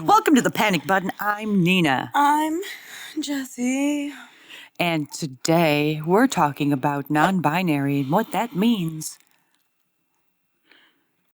Welcome to the Panic Button. I'm Nina. I'm Jessie. And today we're talking about non-binary and what that means.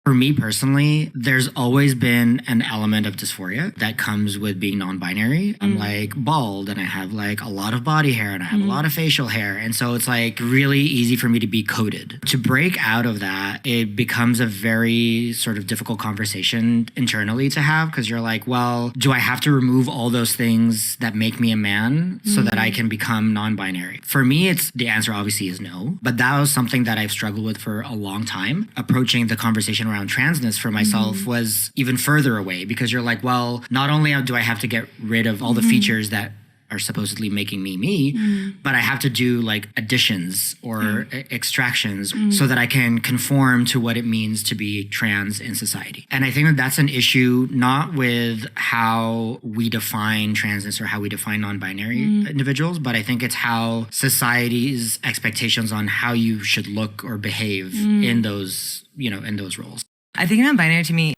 For me personally, there's always been an element of dysphoria that comes with being non-binary. I'm like bald and I have like a lot of body hair and I have a lot of facial hair. And so it's like really easy for me to be coded. To break out of that, it becomes a very sort of difficult conversation internally to have because you're like, well, do I have to remove all those things that make me a man so that I can become non-binary? For me, the answer obviously is no. But that was something that I've struggled with for a long time. Approaching the conversation around transness for myself was even further away because you're like, well, not only do I have to get rid of all the features that are supposedly making me, but I have to do like additions or extractions so that I can conform to what it means to be trans in society. And I think that that's an issue not with how we define transness or how we define non-binary individuals, but I think it's how society's expectations on how you should look or behave in those, in those roles. I think non-binary to me.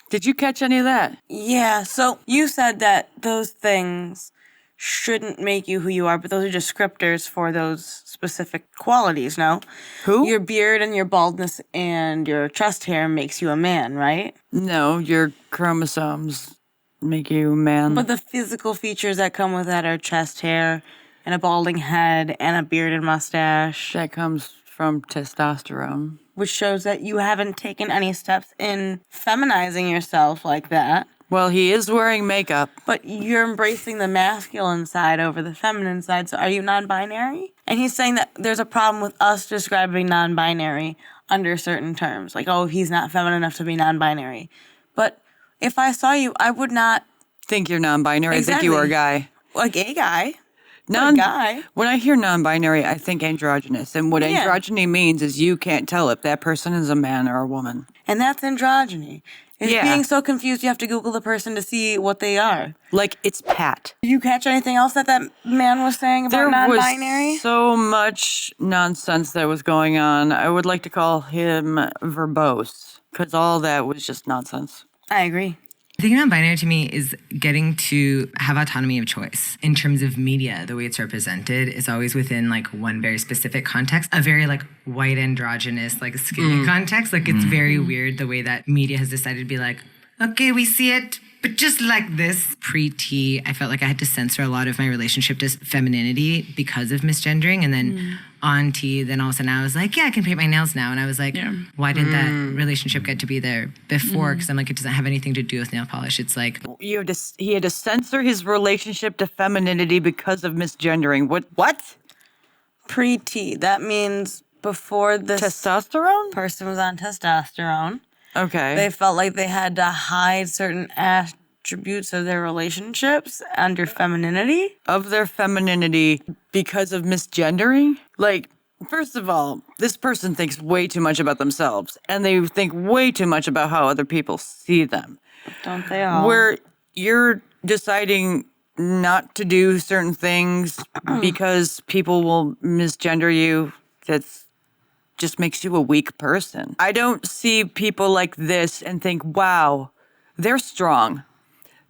Did you catch any of that? Yeah, so you said that those things shouldn't make you who you are, but those are descriptors for those specific qualities, no? Who? Your beard and your baldness and your chest hair makes you a man, right? No, your chromosomes make you a man. But the physical features that come with that are chest hair and a balding head and a beard and mustache. That comes from testosterone. Which shows that you haven't taken any steps in feminizing yourself like that. Well, he is wearing makeup. But you're embracing the masculine side over the feminine side, so are you non-binary? And he's saying that there's a problem with us describing non-binary under certain terms. Like, oh, he's not feminine enough to be non-binary. But if I saw you, I would not Think you're non-binary. Exactly. I think you are a guy. a gay guy. A guy. When I hear non-binary, I think androgynous. And what Yeah. androgyny means is you can't tell if that person is a man or a woman. And that's androgyny. It's Yeah. being so confused you have to Google the person to see what they are. Like, it's Pat. Did you catch anything else that man was saying about There non-binary? was so much nonsense that was going on. I would like to call him verbose because all that was just nonsense. I agree. I think non-binary to me is getting to have autonomy of choice in terms of media. The way it's represented is always within like one very specific context, a very like white androgynous, like skinny context. Like it's very weird the way that media has decided to be like, okay, we see it, but just like this. Pre-T, I felt like I had to censor a lot of my relationship to femininity because of misgendering. And then on T, then all of a sudden I was like, yeah, I can paint my nails now. And I was like, why did that relationship get to be there before? Because I'm like, it doesn't have anything to do with nail polish. It's like, He had to censor his relationship to femininity because of misgendering. What? Pre-T, that means before this Testosterone? person was on testosterone, Okay. they felt like they had to hide certain attributes of their relationships under femininity. Of their femininity because of misgendering? Like, first of all, this person thinks way too much about themselves, and they think way too much about how other people see them. Don't they all? Where you're deciding not to do certain things because people will misgender you, that's just makes you a weak person. I don't see people like this and think, wow, they're strong.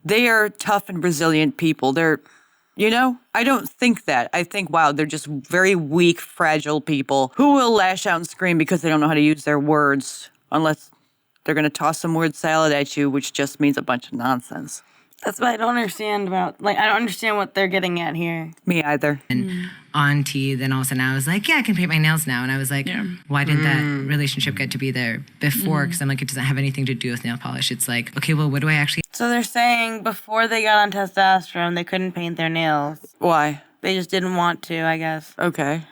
They are tough and resilient people. I don't think that. I think, wow, they're just very weak, fragile people who will lash out and scream because they don't know how to use their words unless they're going to toss some word salad at you, which just means a bunch of nonsense. That's what I don't understand about, I don't understand what they're getting at here. Me either. and on T, then all of a sudden I was like, yeah, I can paint my nails now. And I was like, why did that relationship get to be there before? Because I'm like, it doesn't have anything to do with nail polish. It's like, okay, well, what do I actually... So they're saying before they got on testosterone, they couldn't paint their nails. Why? They just didn't want to, I guess. Okay.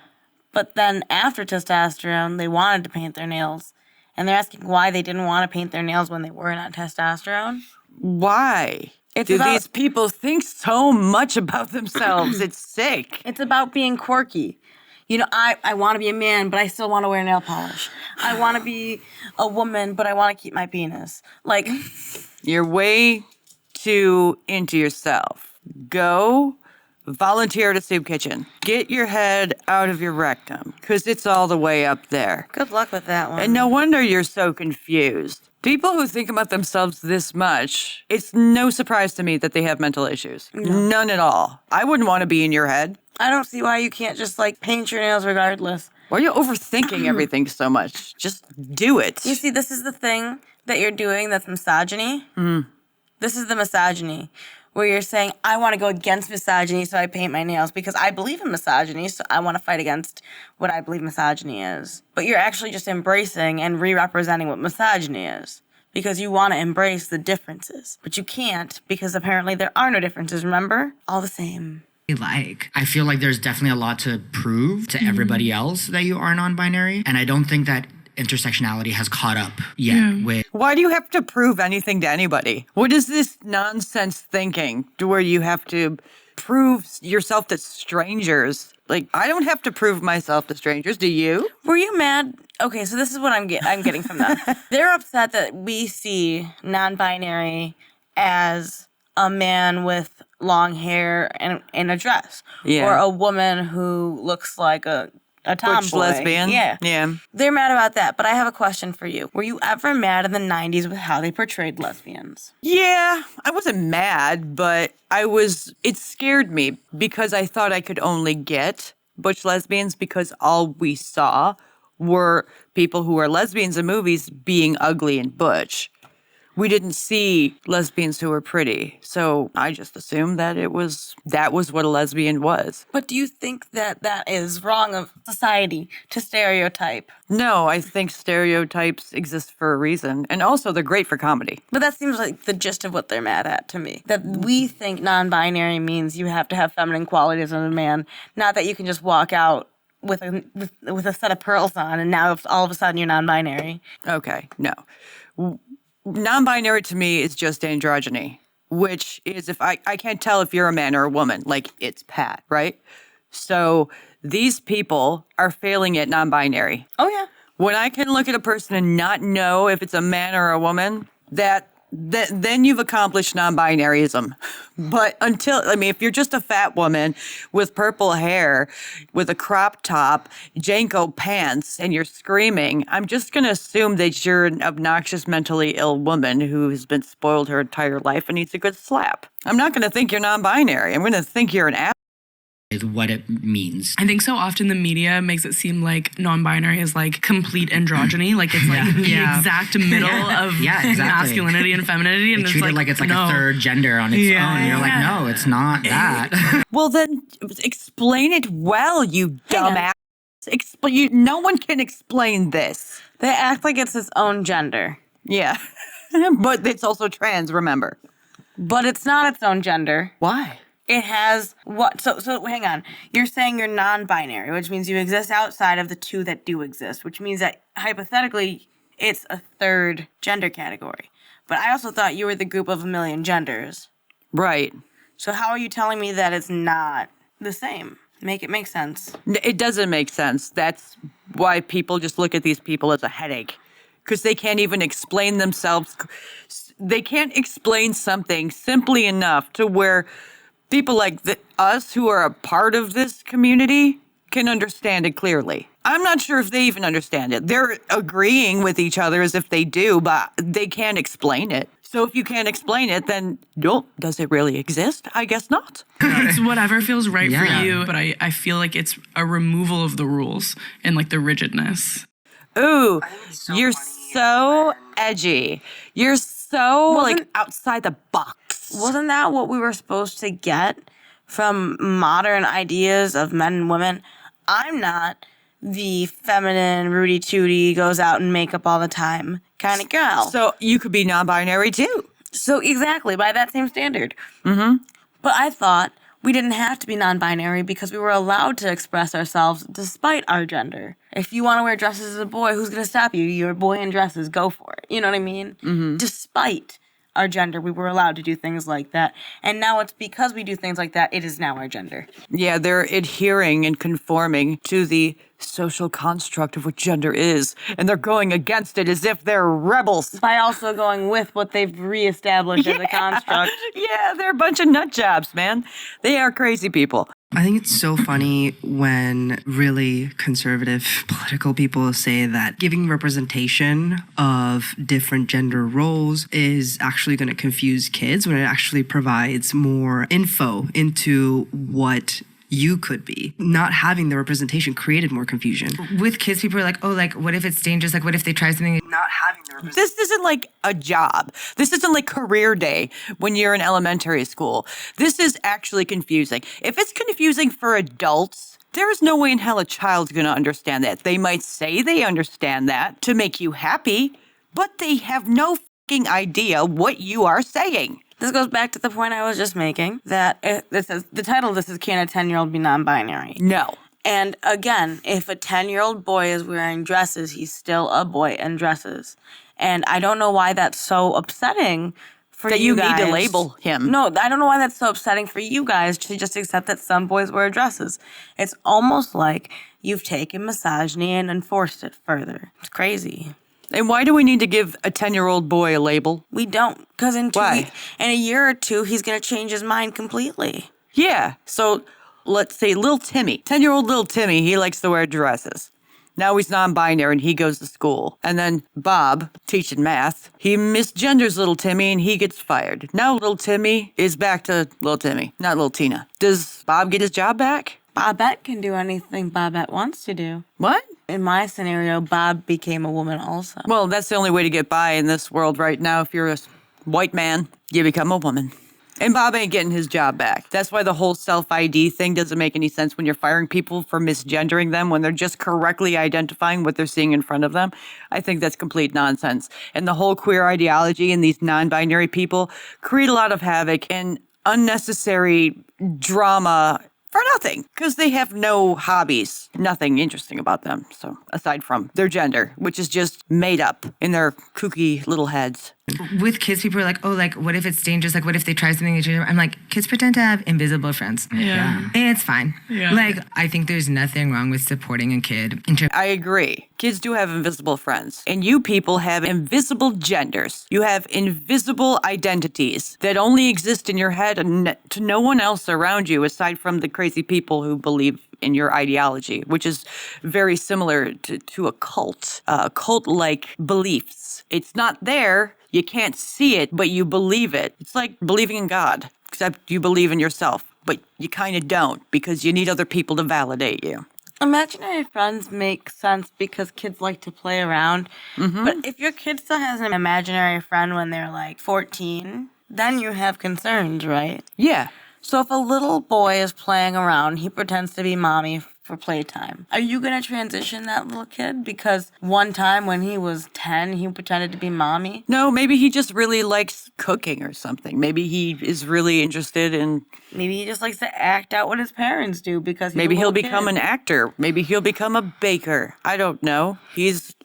But then after testosterone, they wanted to paint their nails. And they're asking why they didn't want to paint their nails when they weren't on testosterone. Why? It's Do about- these people think so much about themselves? It's sick. It's about being quirky. I want to be a man, but I still want to wear nail polish. I want to be a woman, but I want to keep my penis. Like, You're way too into yourself. Go volunteer at a soup kitchen. Get your head out of your rectum, because it's all the way up there. Good luck with that one. And no wonder you're so confused. People who think about themselves this much, it's no surprise to me that they have mental issues. None at all. I wouldn't want to be in your head. I don't see why you can't just like paint your nails regardless. Why are you overthinking everything so much? Just do it. You see, this is the thing that you're doing that's misogyny. This is the misogyny where you're saying, I want to go against misogyny, so I paint my nails because I believe in misogyny, so I want to fight against what I believe misogyny is. But you're actually just embracing and re-representing what misogyny is because you want to embrace the differences. But you can't because apparently there are no differences, remember? All the same. Like, I feel like there's definitely a lot to prove to everybody else that you are non-binary. And I don't think that intersectionality has caught up yet with... Why do you have to prove anything to anybody? What is this nonsense thinking to where you have to prove yourself to strangers? Like, I don't have to prove myself to strangers. Do you? Were you mad? Okay, so this is what I'm getting from them. They're upset that we see non-binary as a man with long hair and in a dress, or a woman who looks like a tomboy. Butch lesbian. Yeah. They're mad about that, but I have a question for you. Were you ever mad in the 90s with how they portrayed lesbians? Yeah, I wasn't mad, but it scared me because I thought I could only get butch lesbians because all we saw were people who are lesbians in movies being ugly and butch. We didn't see lesbians who were pretty. So I just assumed that that was what a lesbian was. But do you think that that is wrong of society to stereotype? No, I think stereotypes exist for a reason. And also they're great for comedy. But that seems like the gist of what they're mad at to me. That we think non-binary means you have to have feminine qualities in a man, not that you can just walk out with a set of pearls on and now all of a sudden you're non-binary. Okay, no. Non-binary to me is just androgyny, which is if I can't tell if you're a man or a woman, like it's Pat, right? So these people are failing at non-binary. Oh, yeah. When I can look at a person and not know if it's a man or a woman, then you've accomplished non-binaryism. But if you're just a fat woman with purple hair, with a crop top, Janko pants, and you're screaming, I'm just going to assume that you're an obnoxious, mentally ill woman who has been spoiled her entire life and needs a good slap. I'm not going to think you're non-binary. I'm going to think you're an ass. What it means. I think so often the media makes it seem like non-binary is like complete androgyny, like it's like the exact middle of masculinity and femininity, and they treat it like it's like a third gender on its own. You're like, no, it's not that. Well, then explain it well, you dumbass. No one can explain this. They act like it's its own gender. Yeah, but it's also trans. Remember, but it's not its own gender. Why? It has what? So hang on. You're saying you're non-binary, which means you exist outside of the two that do exist, which means that hypothetically it's a third gender category. But I also thought you were the group of a million genders. Right. So how are you telling me that it's not the same? Make it make sense. It doesn't make sense. That's why people just look at these people as a headache. Because they can't even explain themselves. They can't explain something simply enough to where people like us who are a part of this community can understand it clearly. I'm not sure if they even understand it. They're agreeing with each other as if they do, but they can't explain it. So if you can't explain it, then does it really exist? I guess not. It's whatever feels right for you, but I feel like it's a removal of the rules and like the rigidness. Ooh, you're so edgy. You're so outside the box. Wasn't that what we were supposed to get from modern ideas of men and women? I'm not the feminine, Rudy Tooty, goes out in makeup all the time kind of girl. So you could be non-binary too. So exactly, by that same standard. Mm-hmm. But I thought we didn't have to be non-binary because we were allowed to express ourselves despite our gender. If you want to wear dresses as a boy, who's going to stop you? You're a boy in dresses, go for it. You know what I mean? Mm-hmm. Despite our gender. We were allowed to do things like that. And now it's because we do things like that, it is now our gender. Yeah, they're adhering and conforming to the social construct of what gender is, and they're going against it as if they're rebels. By also going with what they've reestablished as a construct. Yeah, they're a bunch of nut jobs, man. They are crazy people. I think it's so funny when really conservative political people say that giving representation of different gender roles is actually going to confuse kids when it actually provides more info into what you could be. Not having the representation created more confusion. With kids, people are like, oh, like, what if it's dangerous? Like, what if they try something? Not having the representation. This isn't like a job. This isn't like career day when you're in elementary school. This is actually confusing. If it's confusing for adults, there is no way in hell a child's going to understand that. They might say they understand that to make you happy, but they have no fucking idea what you are saying. This goes back to the point I was just making, that the title of this is Can a 10-Year-Old Be Non-Binary? No. And again, if a 10-year-old boy is wearing dresses, he's still a boy in dresses. And I don't know why that's so upsetting for That you you guys. need to label him. No, I don't know why that's so upsetting for you guys to just accept that some boys wear dresses. It's almost like you've taken misogyny and enforced it further. It's crazy. And why do we need to give a 10-year-old boy a label? We don't, because in Why? in a year or two, he's going to change his mind completely. Yeah. So let's say little Timmy, 10-year-old little Timmy, he likes to wear dresses. Now he's non-binary and he goes to school. And then Bob, teaching math, he misgenders little Timmy and he gets fired. Now little Timmy is back to little Timmy, not little Tina. Does Bob get his job back? Bobette can do anything Bobette wants to do. What? In my scenario, Bob became a woman also. Well, that's the only way to get by in this world right now. If you're a white man, you become a woman. And Bob ain't getting his job back. That's why the whole self-ID thing doesn't make any sense when you're firing people for misgendering them when they're just correctly identifying what they're seeing in front of them. I think that's complete nonsense. And the whole queer ideology and these non-binary people create a lot of havoc and unnecessary drama for nothing, because they have no hobbies, nothing interesting about them. So aside from their gender, which is just made up in their kooky little heads. With kids, people are like, oh, like, what if it's dangerous? Like, what if they try something? I'm like, kids pretend to have invisible friends. Yeah. And it's fine. Yeah. Like, I think there's nothing wrong with supporting a kid. I agree. Kids do have invisible friends. And you people have invisible genders. You have invisible identities that only exist in your head and to no one else around you aside from the crazy people who believe in your ideology, which is very similar to a cult, cult-like beliefs. It's not there. You can't see it, but you believe it. It's like believing in God, except you believe in yourself, but you kind of don't because you need other people to validate you. Imaginary friends make sense because kids like to play around. Mm-hmm. But if your kid still has an imaginary friend when they're like 14, then you have concerns, right? Yeah. So if a little boy is playing around, he pretends to be mommy for playtime. Are you going to transition that little kid? Because one time when he was 10, he pretended to be mommy? No, maybe he just really likes cooking or something. Maybe he is really interested in... Maybe he just likes to act out what his parents do because Maybe he'll kid. become an actor. Maybe he'll become a baker. I don't know. He's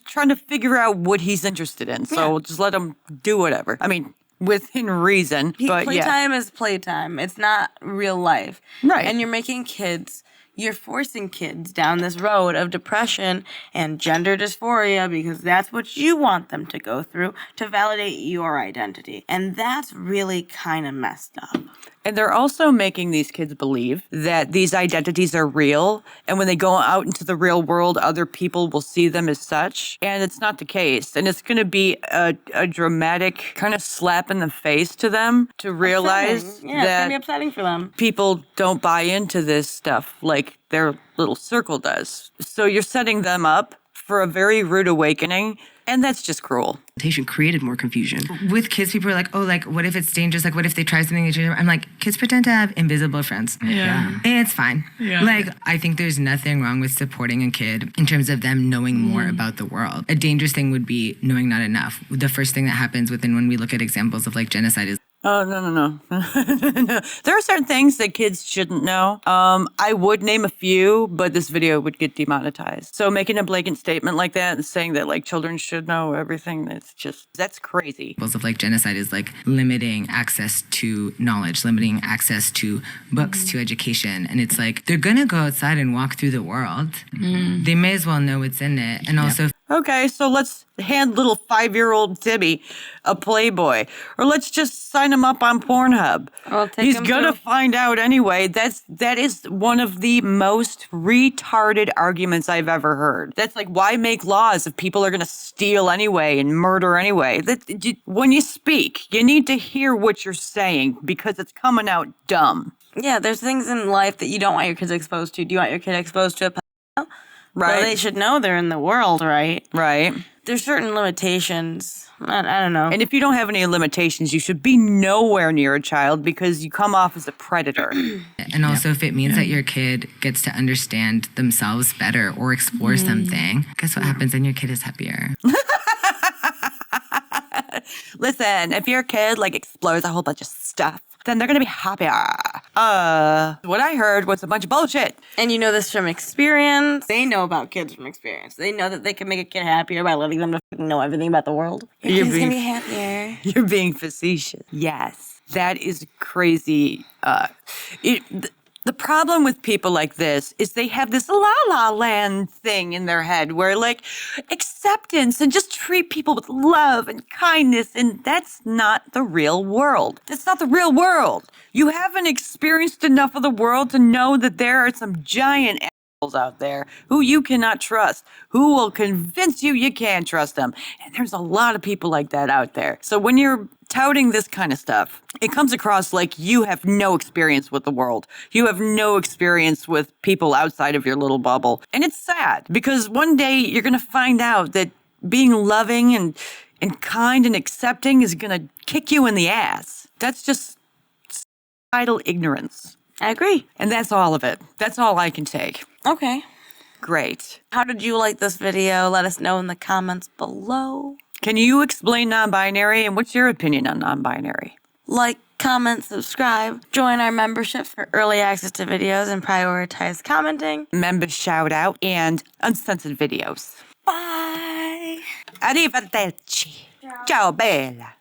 trying to figure out what he's interested in. So just let him do whatever. I mean... within reason, but playtime is playtime. It's not real life. Right. And you're forcing kids down this road of depression and gender dysphoria because that's what you want them to go through to validate your identity. And that's really kind of messed up. And they're also making these kids believe that these identities are real. And when they go out into the real world, other people will see them as such. And it's not the case. And it's going to be a dramatic kind of slap in the face to them to realize It's going to be upsetting for them. People don't buy into this stuff like their little circle does. So you're setting them up for a very rude awakening. And that's just cruel. Created more confusion. With kids, people are like, oh, like, what if it's dangerous? Like, what if they try something? I'm like, kids pretend to have invisible friends. Yeah. And it's fine. Yeah. Like, I think there's nothing wrong with supporting a kid in terms of them knowing more about the world. A dangerous thing would be knowing not enough. The first thing that happens when we look at examples of like genocide is Oh, no. No. There are certain things that kids shouldn't know. I would name a few, but this video would get demonetized. So making a blanket statement like that and saying that like children should know everything, that's crazy. Examples of like genocide is like limiting access to knowledge, limiting access to books, to education. And it's like, they're gonna go outside and walk through the world. They may as well know what's in it. And also, Okay, so let's hand little 5-year-old Timmy a Playboy, or let's just sign him up on Pornhub. He's gonna find out anyway. That is one of the most retarded arguments I've ever heard. That's like, why make laws if people are gonna steal anyway and murder anyway? When you speak, you need to hear what you're saying because it's coming out dumb. Yeah, there's things in life that you don't want your kids exposed to. Do you want your kid exposed to a pedophile? Right. Well, they should know they're in the world, right? Right. There's certain limitations. I don't know. And if you don't have any limitations, you should be nowhere near a child because you come off as a predator. and also if it means that your kid gets to understand themselves better or explore something, guess what happens? Then your kid is happier. Listen, if your kid like explores a whole bunch of stuff, then they're gonna be happier. What I heard was a bunch of bullshit. And you know this from experience. They know about kids from experience. They know that they can make a kid happier by letting them know everything about the world. Your kid's gonna be happier. You're being facetious. Yes, that is crazy. The problem with people like this is they have this la-la land thing in their head where like acceptance and just treat people with love and kindness, and that's not the real world. That's not the real world. You haven't experienced enough of the world to know that there are some giant assholes out there who you cannot trust, who will convince you can't trust them. And there's a lot of people like that out there. So when you're touting this kind of stuff, it comes across like you have no experience with the world. You have no experience with people outside of your little bubble. And it's sad because one day you're going to find out that being loving and kind and accepting is going to kick you in the ass. That's just idle ignorance. I agree. And that's all of it. That's all I can take. Okay. Great. How did you like this video? Let us know in the comments below. Can you explain non-binary, and what's your opinion on non-binary? Like, comment, subscribe, join our membership for early access to videos and prioritize commenting. Member shout out and uncensored videos. Bye. Arrivederci. Ciao bella.